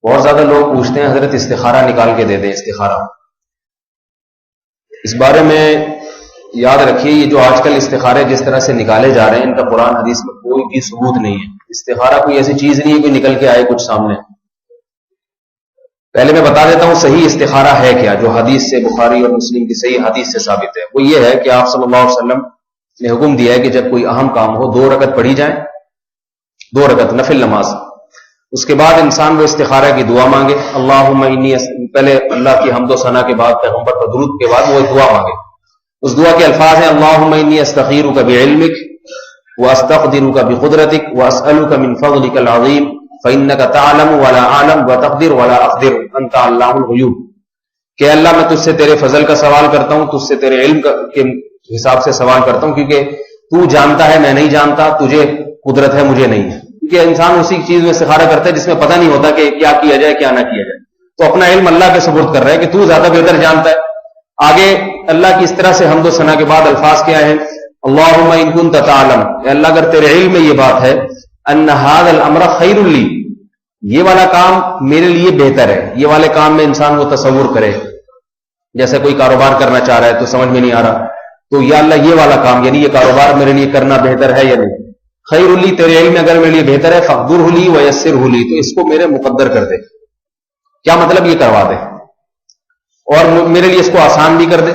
بہت زیادہ لوگ پوچھتے ہیں حضرت استخارہ نکال کے دے دیں استخارہ. اس بارے میں یاد رکھیے یہ جو آج کل استخارے جس طرح سے نکالے جا رہے ہیں ان کا قرآن حدیث میں کوئی بھی ثبوت نہیں ہے. استخارہ کوئی ایسی چیز نہیں ہے کہ نکل کے آئے کچھ سامنے. پہلے میں بتا دیتا ہوں صحیح استخارہ ہے کیا, جو حدیث سے بخاری اور مسلم کی صحیح حدیث سے ثابت ہے. وہ یہ ہے کہ آپ صلی اللہ علیہ وسلم نے حکم دیا ہے کہ جب کوئی اہم کام ہو 2 رکعت پڑھی جائیں, 2 رکعت نفل نماز. اس کے بعد انسان وہ استخارہ کی دعا مانگے, اللہم انی, پہلے اللہ کی حمد و ثنا کے بعد پیغمبر پر درود کے بعد وہ ایک دعا مانگے. اس دعا کے الفاظ ہیں اللہم انی استخیرک بعلمک واستقدرک بقدرتک واسألک من فضلک العظیم فإنک تعلم ولا اعلم وتقدر ولا اقدر انت علام الغیوب. کہ اللہ میں تجھ سے تیرے فضل کا سوال کرتا ہوں, تجھ سے تیرے علم کے حساب سے سوال کرتا ہوں, کیونکہ تو جانتا ہے میں نہیں جانتا, تجھے قدرت ہے مجھے نہیں ہے. کیونکہ انسان اسی چیز میں استخارہ کرتا ہے جس میں پتہ نہیں ہوتا کہ کیا کیا جائے کیا نہ کیا جائے. تو اپنا علم اللہ کے سپرد کر رہا ہے کہ تو زیادہ بہتر جانتا ہے. آگے اللہ کی اس طرح سے حمد و ثنا کے بعد الفاظ کیا ہیں, اللہم ان کنت تعلم, اے اللہ اگر تیرے علم میں یہ بات ہے, ان ھذا الامر خیر لی, یہ والا کام میرے لیے بہتر ہے. یہ والے کام میں انسان وہ تصور کرے, جیسے کوئی کاروبار کرنا چاہ رہا ہے تو سمجھ میں نہیں آ رہا, تو یا اللہ یہ والا کام یعنی یہ کاروبار میرے لیے کرنا بہتر ہے یا نہیں. خیر لی, تیرے علم میں اگر میرے لیے بہتر ہے, فقدرہ لی ویسرہ لی, تو اس کو میرے مقدر کر دے. کیا مطلب یہ کروا دے اور میرے لیے اس کو آسان بھی کر دے.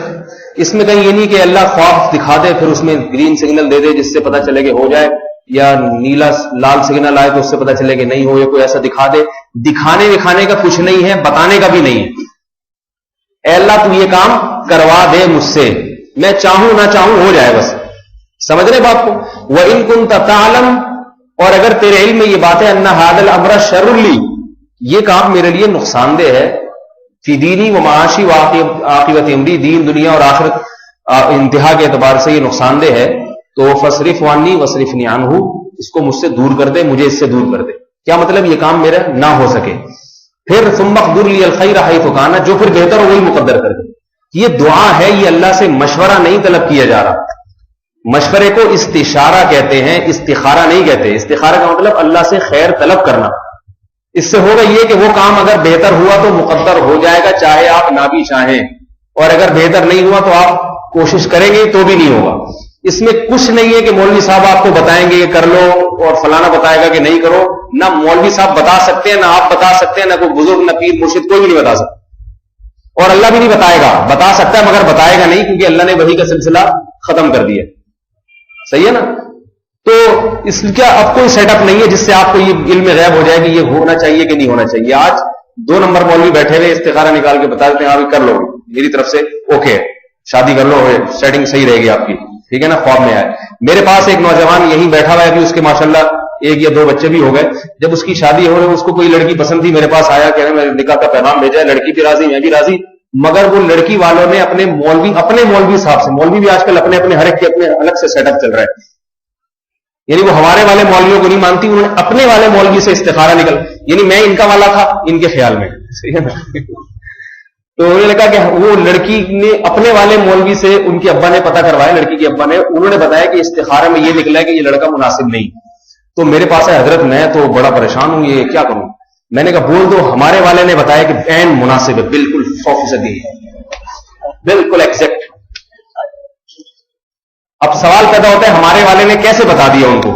اس میں کہیں یہ نہیں کہ اللہ خواب دکھا دے پھر اس میں گرین سگنل دے دے جس سے پتہ چلے کہ ہو جائے, یا نیلا لال سگنل آئے تو اس سے پتہ چلے کہ نہیں ہو, یا کوئی ایسا دکھا دے. دکھانے دکھانے کا کچھ نہیں ہے, بتانے کا بھی نہیں ہے. اے اللہ تو یہ کام کروا دے مجھ سے, میں چاہوں نہ چاہوں ہو جائے بس. سمجھ رہے بات کو. وَإِن كُنتَ تَعْلَمُ, اور اگر تیرے علم میں یہ بات ہے, ان ھذا الامر شر لی, یہ کام میرے لیے نقصان دہ ہے, فی دینی و معاشی و عاقبت امری, دین دنیا اور آخرت انتہا کے اعتبار سے یہ نقصان دہ ہے, تو فصرف عنی وصرفنی عنہ, اس کو مجھ سے دور کر دے, مجھے اس سے دور کر دے. کیا مطلب یہ کام میرا نہ ہو سکے. پھر ثم اقدر لی الخیر حیث کان, جو پھر بہتر ہو وہی مقدر کر دے. یہ دعا ہے, یہ اللہ سے مشورہ نہیں طلب کیا جا رہا. مشورے کو استشارہ کہتے ہیں, استخارہ نہیں کہتے. استخارہ کا مطلب اللہ سے خیر طلب کرنا. اس سے ہوگا یہ کہ وہ کام اگر بہتر ہوا تو مقدر ہو جائے گا, چاہے آپ نہ بھی چاہیں, اور اگر بہتر نہیں ہوا تو آپ کوشش کریں گے تو بھی نہیں ہوگا. اس میں کچھ نہیں ہے کہ مولوی صاحب آپ کو بتائیں گے یہ کر لو اور فلانا بتائے گا کہ نہیں کرو. نہ مولوی صاحب بتا سکتے ہیں, نہ آپ بتا سکتے ہیں, نہ کوئی بزرگ, نہ پیر مرشد, کوئی بھی نہیں بتا سکتا. اور اللہ بھی نہیں بتائے گا. بتا سکتا ہے مگر بتائے گا نہیں, کیونکہ اللہ نے وحی کا سلسلہ ختم کر دیا. صحیح ہے نا. تو اس کا اب کوئی سیٹ اپ نہیں ہے جس سے آپ کو یہ علم غیب ہو جائے کہ یہ ہونا چاہیے کہ نہیں ہونا چاہیے. آج 2 نمبر مولوی بیٹھے ہوئے استخارہ نکال کے بتا دیتے ہیں آپ کر لو, میری طرف سے اوکے, شادی کر لو, سیٹنگ صحیح رہے گی آپ کی, ٹھیک ہے نا. خواب میں آئے. میرے پاس ایک نوجوان یہیں بیٹھا ہوا ہے, ابھی اس کے ماشاءاللہ 1 یا 2 بچے بھی ہو گئے. جب اس کی شادی ہو رہی, اس کو کوئی لڑکی پسند تھی, میرے پاس آیا, کہہ رہے میں نکاح کا پیغام بھیجا ہے, لڑکی بھی راضی میں بھی راضی, مگر وہ لڑکی والوں نے اپنے مولوی صاحب سے, مولوی بھی آج کل اپنے ہر ایک کے اپنے الگ سے سیٹ اپ چل رہا ہے, یعنی وہ ہمارے والے مولویوں کو نہیں مانتی, انہوں نے اپنے والے مولوی سے استخارہ نکل, یعنی میں ان کا والا تھا ان کے خیال میں. صحیح ہے نا. تو انہوں نے کہا کہ وہ لڑکی نے اپنے والے مولوی سے, ان کے ابا نے پتہ کروایا, لڑکی کے ابا نے, انہوں نے بتایا کہ استخارے میں یہ نکلا ہے کہ یہ لڑکا مناسب نہیں. تو میرے پاس ہے حضرت, میں تو بڑا پریشان ہوں, یہ کیا کروں. میں نے کہا بول دو, ہمارے والے نے بتایا کہ عین مناسب ہے, بالکل 100%, بالکل ایگزیکٹ. اب سوال پیدا ہوتا ہے ہمارے والے نے کیسے بتا دیا ان کو.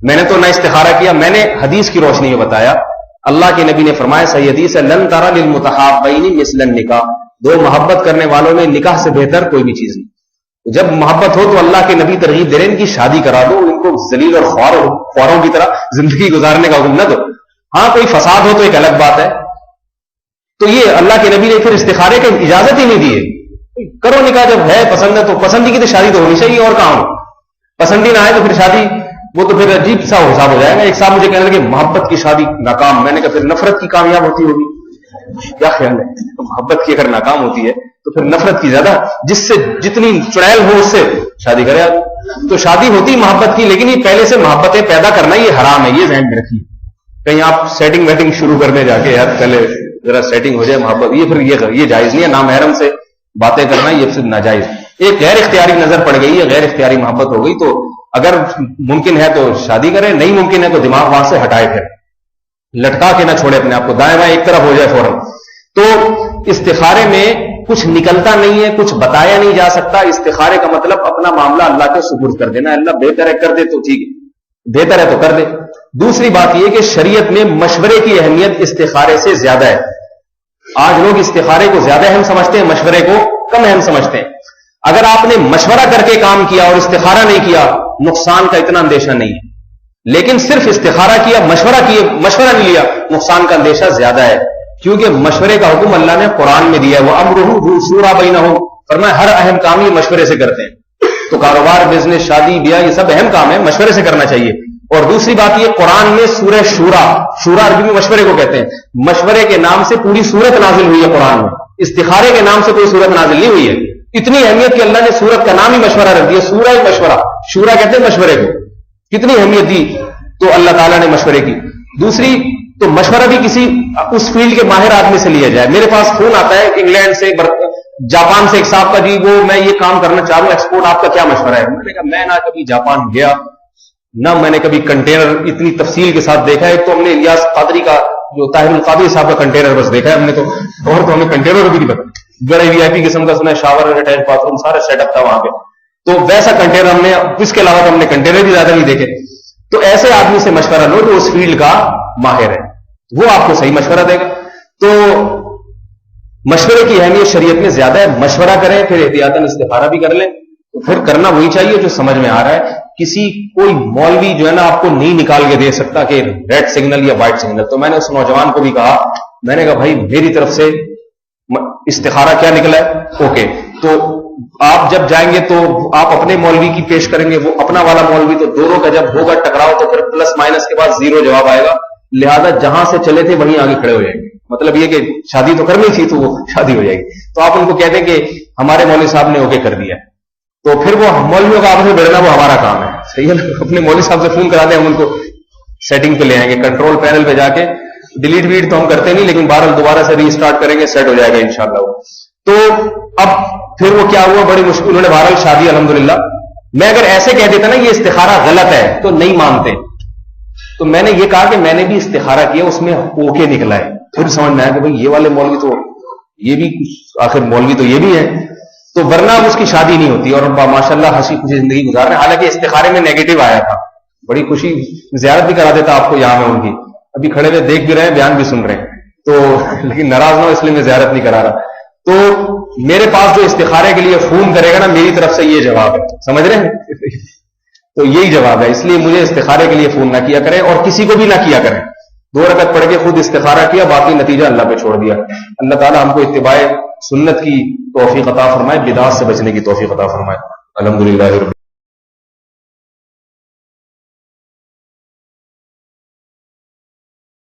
میں نے تو نہ استخارہ کیا, میں نے حدیث کی روشنی میں بتایا. اللہ کے نبی نے فرمایا, صحیح حدیث ہے, لن ترى للمتحابین مثل النکاح, 2 محبت کرنے والوں میں نکاح سے بہتر کوئی بھی چیز نہیں. جب محبت ہو تو اللہ کے نبی ترغیب دے رہے ہیں ان کی شادی کرا دو, ان کو ذلیل اور خواروں کی طرح زندگی گزارنے کا حکم نہ دو. ہاں کوئی فساد ہو تو ایک الگ بات ہے. تو یہ اللہ کے نبی نے پھر استخارے کی اجازت ہی نہیں دی ہے. کرو نکاح, جب ہے پسند ہے تو پسندی کی تو شادی تو ہونی چاہیے, اور کہاں ہو. پسندی نہ آئے تو پھر شادی, وہ تو پھر عجیب سا حساب ہو جائے گا. ایک صاحب مجھے کہنے لگے محبت کی شادی ناکام. میں نے کہا پھر نفرت کی کامیاب ہوتی ہوگی. کیا خیال ہے, تو محبت کی اگر ناکام ہوتی ہے تو پھر نفرت کی زیادہ, جس سے جتنی چڑیل ہو اس سے شادی کرے. تو شادی ہوتی محبت کی, لیکن یہ پہلے سے محبتیں پیدا کرنا یہ حرام ہے, یہ ذہن میں رکھیے. کہیں آپ سیٹنگ ویٹنگ شروع کرنے جا کے یار پہلے ذرا سیٹنگ ہو جائے محبت, یہ پھر یہ جائز نہیں ہے. نامحرم سے باتیں کرنا یہ پھر ناجائز. ایک غیر اختیاری نظر پڑ گئی ہے, غیر اختیاری محبت ہو گئی, تو اگر ممکن ہے تو شادی کرے, نہیں ممکن ہے تو دماغ وہاں سے ہٹائے. پھر لٹکا کے نہ چھوڑے اپنے آپ کو، دائیں بائیں ایک طرف ہو جائے فوراً. تو استخارے میں کچھ نکلتا نہیں ہے، کچھ بتایا نہیں جا سکتا. استخارے کا مطلب اپنا معاملہ اللہ کے سپرد کر دینا. اللہ بہتر ہے کر دے تو ٹھیک ہے، بہتر ہے تو کر دے. دوسری بات یہ کہ شریعت میں مشورے کی اہمیت استخارے سے زیادہ ہے. آج لوگ استخارے کو زیادہ اہم سمجھتے ہیں، مشورے کو کم اہم سمجھتے ہیں. اگر آپ نے مشورہ کر کے کام کیا اور استخارہ نہیں کیا، نقصان کا اتنا اندیشہ نہیں ہے. لیکن صرف استخارہ کیا، مشورہ نہیں لیا، نقصان کا اندیشہ زیادہ ہے. کیونکہ مشورے کا حکم اللہ نے قرآن میں دیا ہے، وہ امرہ شورا بینہم، فرمایا ہر اہم کام یہ مشورے سے کرتے ہیں. تو کاروبار، بزنس، شادی بیاہ، یہ سب اہم کام ہے، مشورے سے کرنا چاہیے. اور دوسری بات یہ قرآن میں سورہ شورا عربی میں مشورے کو کہتے ہیں، مشورے کے نام سے پوری سورت نازل ہوئی ہے قرآن میں. استخارے کے نام سے کوئی سورت نازل نہیں ہوئی ہے. اتنی اہمیت کہ اللہ نے سورت کا نام ہی مشورہ رکھ دیا، سورہ مشورہ. شورا کہتے ہیں مشورے کو. کتنی اہمیت دی تو اللہ تعالیٰ نے مشورے کی. دوسری تو مشورہ بھی کسی اس فیلڈ کے ماہر آدمی سے لیا جائے. میرے پاس فون آتا ہے انگلینڈ سے، جاپان سے، ایک صاحب کا، جی وہ میں یہ کام کرنا چاہ رہا ہوں ایکسپورٹ، آپ کا کیا مشورہ ہے؟ میں نے کہا میں نہ کبھی جاپان گیا، نہ میں نے کبھی کنٹینر اتنی تفصیل کے ساتھ دیکھا ہے. تو ہم نے الیاس قادری کا، جو طاہر القادری صاحب کا کنٹینر بس دیکھا ہے ہم نے، تو ہمیں کنٹینر بھی نہیں پتا. بڑے وی آئی پی قسم کا سنا، شاور اٹیچ باتھ روم سارا سیٹ اپ تھا وہاں پہ. تو ویسا کنٹینر ہم نے، اس کے علاوہ تو ہم نے کنٹینر بھی زیادہ نہیں دیکھے. تو ایسے آدمی سے مشورہ لو جو اس فیلڈ کا ماہر ہے، وہ آپ کو صحیح مشورہ دے گا. تو مشورے کی اہمیت شریعت میں زیادہ ہے. مشورہ کریں، پھر احتیاطاً استخارہ بھی کر لیں. تو پھر کرنا وہی چاہیے جو سمجھ میں آ رہا ہے. کوئی مولوی جو ہے نا آپ کو نہیں نکال کے دے سکتا کہ ریڈ سگنل یا وائٹ سگنل. تو میں نے اس نوجوان کو بھی کہا، میں نے کہا بھائی میری طرف سے استخارہ کیا نکلا ہے، اوکے. تو آپ جب جائیں گے تو آپ اپنے مولوی کی پیش کریں گے، وہ اپنا والا مولوی، تو دونوں کا جب ہوگا ٹکراؤ تو پھر پلس مائنس کے بعد زیرو جواب آئے گا. لہذا جہاں سے چلے تھے وہیں آگے کھڑے ہو جائیں گے. مطلب یہ کہ شادی تو کرنی تھی تو وہ شادی ہو جائے گی. تو آپ ان کو کہتے ہیں کہ ہمارے مولوی صاحب نے اوکے کر دیا. تو پھر وہ مولویوں کا آپس میں بڑھنا وہ ہمارا کام ہے، صحیح ہے نا. اپنے مولوی صاحب سے فون کرا دیں، ہم ان کو سیٹنگ پہ لے آئیں گے، کنٹرول پینل پہ جا کے. ڈیلیٹ ویٹ تو ہم کرتے نہیں، لیکن بہرحال دوبارہ سے ری اسٹارٹ کریں گے، سیٹ ہو جائے گا انشاءاللہ. تو اب پھر وہ کیا ہوا، بڑی مشکل، انہوں نے بہرحال شادی الحمدللہ. میں اگر ایسے کہہ دیتا نا یہ استخارہ غلط ہے تو نہیں مانتے. تو میں نے یہ کہا کہ میں نے بھی استخارہ کیا، اس میں اوکے نکلا ہے. پھر سمجھ میں آیا کہ بھائی یہ والے مولوی تو یہ بھی آخر مولوی تو یہ بھی ہے. تو ورنہ اس کی شادی نہیں ہوتی. اور ماشاءاللہ ہنسی خوشی زندگی گزار رہے ہیں. حالانکہ استخارے میں نیگیٹو آیا تھا، بڑی خوشی، زیارت بھی کرا دیتا آپ کو یہاں میں ان کی. ابھی کھڑے ہوئے دیکھ بھی رہے ہیں، بیان بھی سن رہے ہیں. تو لیکن ناراض نہ ہو اس لیے میں زیارت نہیں کرا رہا. تو میرے پاس جو استخارے کے لیے فون کرے گا نا، میری طرف سے یہ جواب ہے، سمجھ رہے ہیں. تو یہی جواب ہے. اس لیے مجھے استخارے کے لیے فون نہ کیا کریں، اور کسی کو بھی نہ کیا کریں. 2 رکعت پڑھ کے خود استخارہ کیا، باقی نتیجہ اللہ پہ چھوڑ دیا. اللہ تعالیٰ ہم کو اتباع سنت کی توفیق عطا فرمائے، بدعات سے بچنے کی توفیق عطا فرمائے. الحمدللہ.